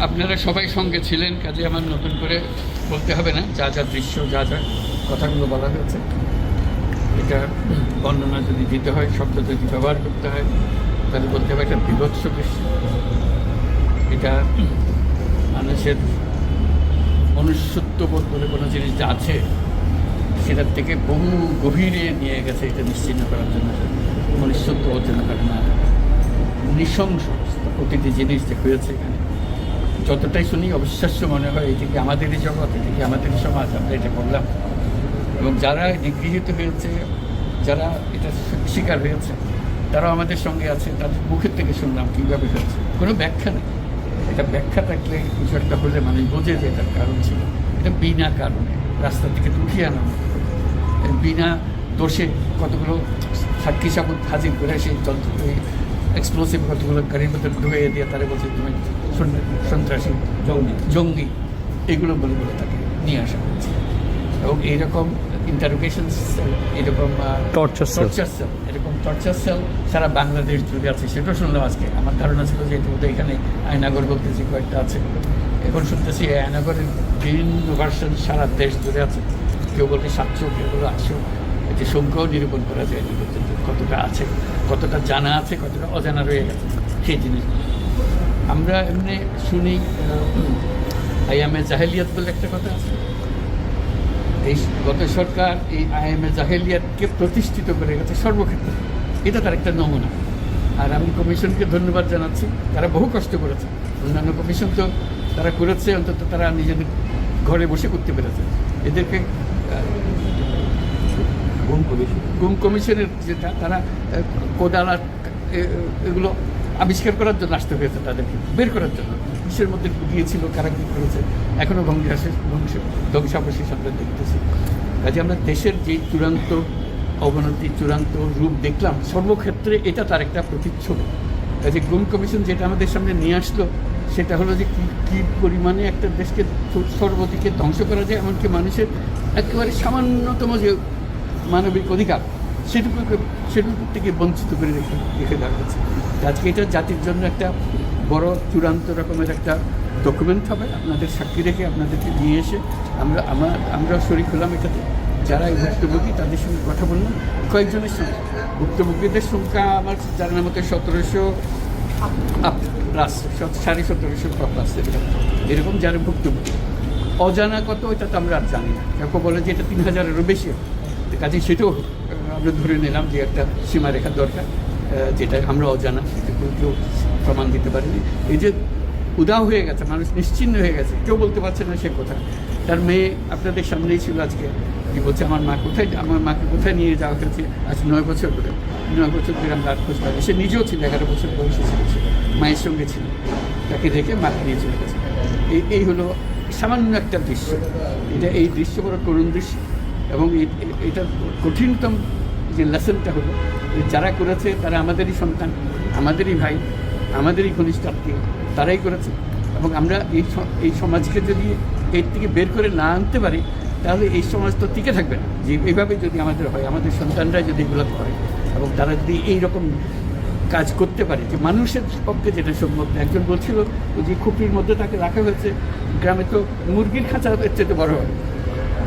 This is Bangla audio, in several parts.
আপনারা সবাই সঙ্গে ছিলেন, কাজে আমার নতুন করে বলতে হবে না। যা যা দৃশ্য, যা যা কথাগুলো বলা হয়েছে, এটা বর্ণনা যদি দিতে হয়, শব্দ যদি ব্যবহার করতে হয়, তাহলে বলতে হবে একটা বিভৎস দৃশ্য। এটা মানুষের মনুষ্যত্ববোধ বলে কোনো জিনিস যা আছে সেটার থেকে বহু গভীরে নিয়ে গেছে। এটা নিশ্চিহ্ন করার জন্য মনুষ্যত্ববোধ যেন করে না, নৃশংস প্রতিটি জিনিস যে হয়েছে এখানে। যতটাই শুনি অবিশ্বাস্য মনে হয়, এটি কি আমাদেরই জগৎ, এটি কি আমাদেরই সমাজ, আমরা এটা করলাম। এবং যারা নিগৃহীত হয়েছে, যারা এটা শিকার হয়েছে, তারাও আমাদের সঙ্গে আছে। তাদের মুখের থেকে শুনলাম কীভাবে হয়েছে। কোনো ব্যাখ্যা নেই। এটা ব্যাখ্যা থাকলে কিছু একটা হলে মানুষ বোঝে যে এটার কারণ ছিল। এটা বিনা কারণে রাস্তা থেকে উঠিয়ে আনা, বিনা দোষে কতগুলো সাক্ষী সাবুত হাজির করে সেই এক্সপ্লোসিভ কতগুলো গাড়ির মধ্যে ঢুয়ে দিয়ে তারা বলছে তুমি সন্ত্রাসী, জঙ্গি, এগুলো বলে বলে তাকে নিয়ে আসা হয়েছে। এবং এইরকম ইন্টারোগেশন সেল, এরকম টর্চার সেল, এরকম টর্চার সেল সারা বাংলাদেশ জুড়ে আছে। সেটাও শুনলাম আজকে। আমার ধারণা ছিল যে এটা এখানে আয়নাগর বলতে যে কয়েকটা আছে, এখন শুনতেছি এই আয়নাগরের বিভিন্ন ভার্সন সারা দেশ জুড়ে আছে। কেউ বলে 700, কেউ বলে 800। এটি সংখ্যাও নিরূপণ করা যায় কতটা আছে, কতটা জানা আছে, কতটা অজানা রয়ে গেছে সেই জিনিস। আমরা এমনি শুনি আইএমএ জাহেলিয়াত বলে একটা কথা আছে। এই গত সরকার এই আইএমএ জাহেলিয়াতকে প্রতিষ্ঠিত করে গেছে সর্বক্ষেত্রে। এটা তার একটা নমুনা। আর আমি কমিশনকে ধন্যবাদ জানাচ্ছি, তারা বহু কষ্ট করেছে। অন্যান্য কমিশন তো তারা করেছে, অন্তত তারা নিজেদের ঘরে বসে করতে পেরেছে। এদেরকে গুম কমিশনের যেটা, তারা কোদালা এগুলো আবিষ্কার করার জন্য আসতে হয়েছে, তাদেরকে বের করার জন্য। বিশ্বের মধ্যে গিয়েছিল, কারা কী করেছে, এখনও ধ্বংসাবশেষ আমরা দেখতেছি। কাজে আমরা দেশের যে চূড়ান্ত অবনতি, চূড়ান্ত রূপ দেখলাম সর্বক্ষেত্রে, এটা তার একটা প্রতিচ্ছবি। কাজে গুম কমিশন যেটা আমাদের সামনে নিয়ে আসলো, সেটা হলো যে কী পরিমাণে একটা দেশকে সর্বদিকে ধ্বংস করা যায়, এমনকি মানুষের একেবারে সামান্যতম যে মানবিক অধিকার সেটুকু থেকে বঞ্চিত করে রেখে দেওয়া হয়েছে। আজকে এটা জাতির জন্য একটা বড় চূড়ান্ত রকমের একটা ডকুমেন্ট হবে। আপনাদের সাক্ষী রেখে আপনাদেরকে নিয়ে এসে আমরা শরীক হলাম এটাতে। যারা এই ভুক্তভোগী তাদের সঙ্গে কথা বললাম, কয়েকজনের সঙ্গে। ভুক্তভোগীদের সংখ্যা আমার জানার মতো 1700 প্লাস, 1750 প্লাস এরকম যারা ভুক্তভোগী। অজানা কত এটা তো আমরা আর জানি না। কেউ বলে যে এটা 3000-এরও বেশি। কাজে সেটাও আমরা ধরে নিলাম যে একটা সীমারেখা দরকার, যেটা আমরা অজানা, সেটা কেউ প্রমাণ দিতে পারিনি। এই যে উদাও হয়ে গেছে, মানুষ নিশ্চিন্ন হয়ে গেছে, কেউ বলতে পারছে না সে কোথায়। তার মেয়ে আপনাদের সামনেই ছিল আজকে, যে বলছে আমার মাকে কোথায় নিয়ে যাওয়া হয়েছে। আজ 9 বছর ধরে আমরা খোঁজ পাই। সে নিজেও ছিল 11 বছর বয়সে ছিল, মায়ের সঙ্গে ছিল, তাকে রেখে মাকে নিয়ে চলে গেছে। এই হলো সামান্য একটা দৃশ্য। এই দৃশ্য বড় করুণ দৃশ্য। এবং এটা কঠিনতম যে লেসনটা হলো, যারা করেছে তারা আমাদেরই সন্তান, আমাদেরই ভাই, আমাদেরই ঘনিষ্ঠ আত্মীয়, তারাই করেছে। এবং আমরা এই সমাজকে যদি এর থেকে বের করে না আনতে পারি, তাহলে এই সমাজ তো টিকে থাকবে না। যে এইভাবে যদি আমাদের হয়, আমাদের সন্তানরা যদি এগুলো করে, এবং তারা যদি এইরকম কাজ করতে পারে, যে মানুষের পক্ষে যেটা সম্ভব। একজন বলছিল যে খুপড়ির মধ্যে তাকে রাখা হয়েছে, গ্রামে তো মুরগির খাঁচা এর চেয়ে বড় হয়।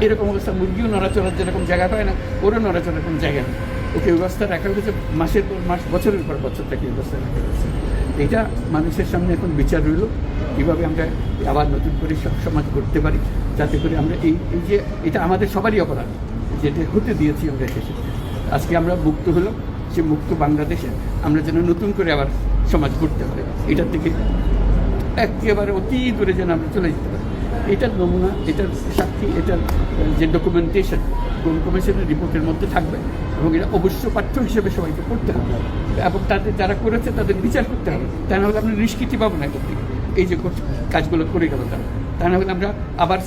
এরকম অবস্থা, মুরগিও নড়াচড়ার যেরকম জায়গা পায় না, ওরও নড়াচড়ার কোনো জায়গা নেই। ওকে ব্যবস্থা রাখা হয়েছে, মাসের পর মাস, বছরের পর বছর তাকে ব্যবস্থা রাখা হয়েছে। এটা মানুষের সামনে এখন বিচার রইল, কীভাবে আমরা আবার নতুন করে সমাজ করতে পারি, যাতে করে আমরা এই যে এটা আমাদের সবারই অপরাধ, যেটা হতে দিয়েছি আমরা দেশে। আজকে আমরা মুক্ত হলাম, সে মুক্ত বাংলাদেশে আমরা যেন নতুন করে আবার সমাজ করতে পারি। এটার থেকে একেবারে অতি দূরে যেন আমরা চলে যেতে পারি। এটার নমুনা, এটার সাক্ষী, এটার যে ডকুমেন্টেশন গুম কমিশনের রিপোর্টের মধ্যে থাকবে, এবং এটা অবশ্য পাঠ্য হিসেবে সবাইকে পড়তে হবে, এবং তাদের যারা করেছে তাদের বিচার করতে হবে। তা না হলে আমরা নিষ্কৃতি পাবো না এটার থেকে। এই যে কাজগুলো করে গেল তারা, তা না হলে আমরা আবার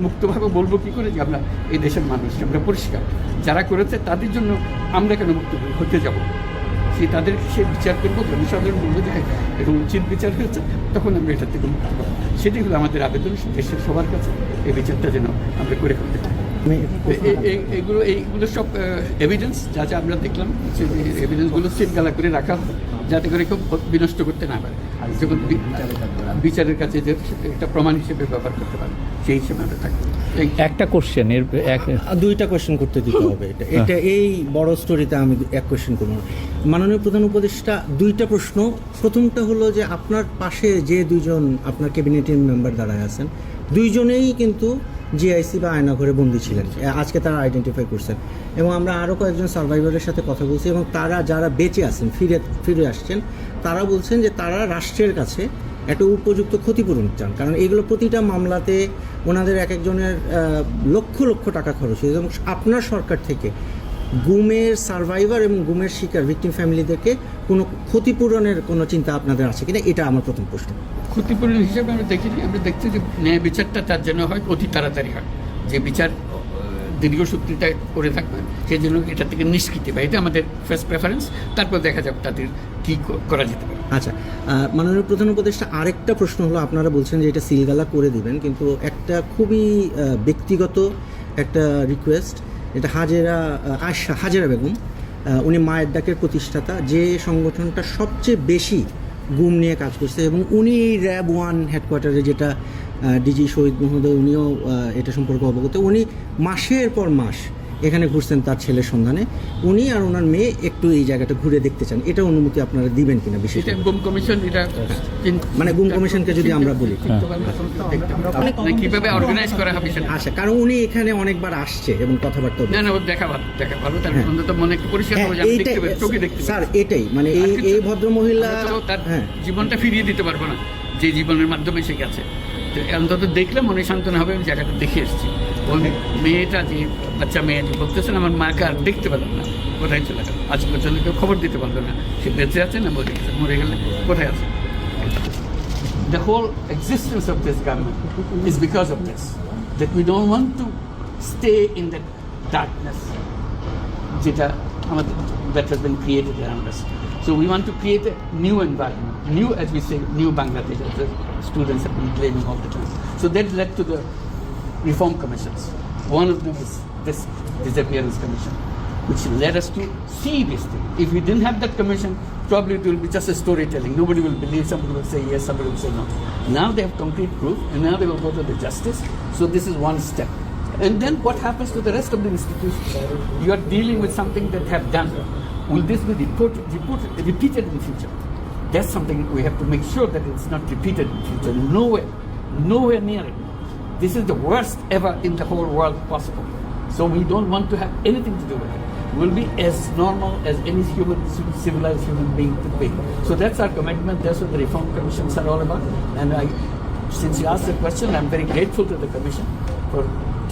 মুক্তভাবে বলবো কী করে যে আমরা এই দেশের মানুষ, আমরা পরিষ্কার। যারা করেছে তাদের জন্য আমরা কেন মুক্ত হতে যাব? তাদের সে বিচার করবো, জনসাধারণ বলবো যে এটা উচিত বিচার হয়েছে, তখন আমরা এটার থেকে মুক্ত পাবো। সেটাই হলো আমাদের আবেদন দেশের সবার কাছে, এই বিচারটা যেন আমরা করে ফেলতে পারি। এইগুলো সব এভিডেন্স যা যা আমরা দেখলাম, সেই এভিডেন্সগুলো সিলগালা করে রাখা হবে। যাতে করে কেউ বিনষ্ট করতে না পারে, যখন বিচারের কাছে যে একটা প্রমাণ হিসেবে ব্যবহার করতে পারে, সেই হিসেবে আমরা থাকবো। একটা কোশ্চেন এর দুইটা কোয়েশ্চেন করতে দিতে হবে। এটা এই বড় স্টোরিতে আমি এক কোয়েশ্চেন করবো না। মাননীয় প্রধান উপদেষ্টা, দুইটা প্রশ্ন। প্রথমটা হলো যে আপনার পাশে যে দুইজন আপনার ক্যাবিনেটের মেম্বার দাঁড়ায় আছেন, দুইজনেই কিন্তু জিআইসি বা আয়নাঘরে বন্দী ছিলেন, আজকে তারা আইডেন্টিফাই করছেন, এবং আমরা আরও কয়েকজন সার্ভাইভারের সাথে কথা বলছি, এবং তারা যারা বেঁচে আছেন, ফিরে আসছেন, তারা বলছেন যে তারা রাষ্ট্রের কাছে একটা উপযুক্ত ক্ষতিপূরণ চান, কারণ এগুলো প্রতিটা মামলাতে ওনাদের এক একজনের লক্ষ লক্ষ টাকা খরচ হয়েছে, এবং আপনার সরকার থেকে গুমের সার্ভাইভার এবং গুমের শিকার ভিকটিম ফ্যামিলিদেরকে কোনো ক্ষতিপূরণের কোনো চিন্তা আপনাদের আছে কিনা, এটা আমার প্রথম প্রশ্ন। ক্ষতিপূরণ হিসেবে আমরা দেখিনি, আমরা দেখছি যে ন্যায় বিচারটা তার জন্য হয় অতি তাড়াতাড়ি হয়, যে বিচার দীর্ঘসূত্রিতা করে থাকবে সেই জন্য এটা থেকে নিষ্কৃতি পায়, এটা আমাদের ফার্স্ট প্রেফারেন্স, তারপর দেখা যাবে তাদের কী করা যেতে পারে। আচ্ছা, মাননীয় প্রধান উপদেষ্টা, আরেকটা প্রশ্ন হলো, আপনারা বলছেন যে এটা সিলগালা করে দিবেন, কিন্তু একটা খুবই ব্যক্তিগত একটা রিকোয়েস্ট, এটা হাজেরা বেগম, উনি মায়ের ডাকের প্রতিষ্ঠাতা, যে সংগঠনটা সবচেয়ে বেশি গুম নিয়ে কাজ করছে, এবং উনি র্যাব 1 হেডকোয়ার্টারে, যেটা ডিজি শহীদ মহোদয়, উনিও এটা সম্পর্কে অবগত, উনি মাসের পর মাস এখানে ঘুরছেন তার ছেলের সন্ধানে, উনি আর ওনার মেয়ে একটু এই জায়গাটা ঘুরে দেখতে চান, এটা অনুমতি আপনারা দিবেন কিনা? বিশেষ গুম কমিশন, এটা মানে গুম কমিশনকে যদি আমরা বলি কিভাবে অর্গানাইজ করা হবে সেটা। আচ্ছা, কারণ উনি এখানে অনেকবার আসছে এবং কথাবার্তা না ওর দেখা ভালো, তার অন্তত মনে একটু পরিষ্কার হবে, আমি দেখতে পাই, চোখে দেখতে পাই। স্যার, এটাই মানে এই ভদ্র মহিলা তার জীবনটা ফিরিয়ে দিতে পারবো না, যে জীবনের মাধ্যমে সে গেছে, অন্তত দেখলে মনে সান্ত্বনা হবে, আমি জায়গাটা দেখে এসেছি। ওই মেয়েটা, যে বাচ্চা মেয়ে, যে বলতেছেন আমার মাকে আর দেখতে পেলাম না, কোথায় চলে গেল, আজ পর্যন্ত কেউ খবর দিতে পারলো না, সে বেঁচে আছে না মরে গেলে কোথায় আছে। The whole existence of this government is because of this, that we don't want to stay in that darkness যেটা আমাদের that has been created around us. So we want to create a new environment, new, as we say, new Bangladesh, as the students have been claiming all the time. So that led to the reform commissions. One of them is this disappearance commission, which led us to see this thing. If we didn't have that commission, probably it will be just a storytelling. Nobody will believe, somebody will say yes, somebody will say no. Now they have concrete proof, and now they will go to the justice. So this is one step. And then what happens to the rest of the institutions? You are dealing with something that have done. Will this be repeated in future? That's something we have to make sure that it's not repeated in future. Nowhere near it. This is the worst ever in the whole world possible. So we don't want to have anything to do with it. We'll be as normal as any civilized human being could be. So that's our commitment. That's what the reform commissions are all about. And since you asked the question, I'm very grateful to the commission for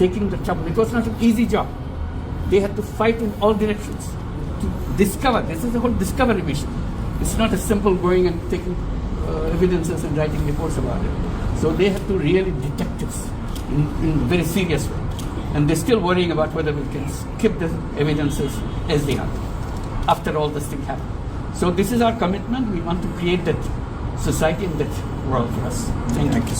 taking the trouble. It was not an easy job. They had to fight in all directions to discover. This is the whole discovery mission. It's not as simple going and taking evidences and writing reports about it. So they have to really detect this in a very serious way. And they're still worrying about whether we can keep the evidences as they are after all this thing happened. So this is our commitment. We want to create that society and that world for us. Thank you.